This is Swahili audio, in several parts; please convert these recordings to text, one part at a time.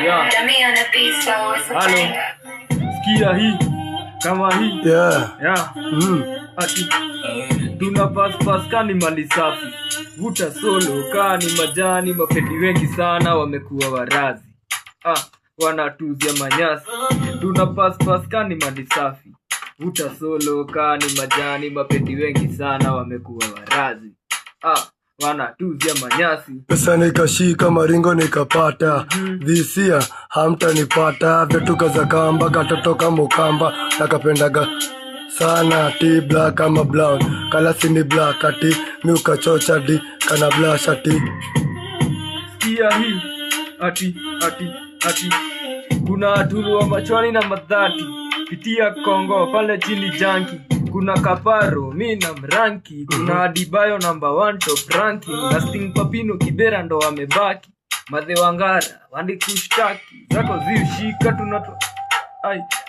Yeah. Halo. Sikia hii. Kama hii. Yeah. Yeah. Ati. Tuna pass kani mali safi. Vuta solo kani majani, mapeti wengi sana wamekuwa warazi. Wanatuzia manyasi. Tuna pass kani mali safi. Vuta solo kani majani, mapeti wengi sana wamekuwa warazi. Wanatuzia manyasi. Pesa nikashika maringo nikapata. This year hamtanipata. Vyetuka za kamba katotoka mukamba. Nakapendaga sana ti black ama brown. Kala sini black ati miuka chocha di kana blush ati. Sikia hii. Ati. Kuna atulu wa machwani na madhati. Pitia Kongo pale chini janki. Kuna Kaparo, mina mranki. Kuna Adibayo number 1 top ranking. Na Sting Papino Kibera ndo wamebaki. Madhe Wangara, wandi kushtaki. Zako ziushika tunato.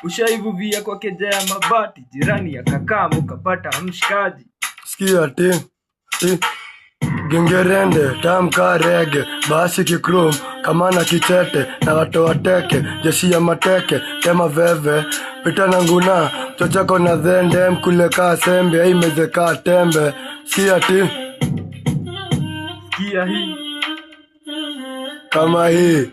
Ushaivu via kwa keja ya mabati. Jirani ya kakamu kapata mshikaji. Sikia ati. Gingerende, tamka rege, basi kikrum, kamana kichete, na watu wateke, jeshi ya mateke, tema veve, pita na nguna, chochako na dhende, mkule kaa sembe, imeze kaa tembe. Sikia ati. Sikia hii. Kama hii.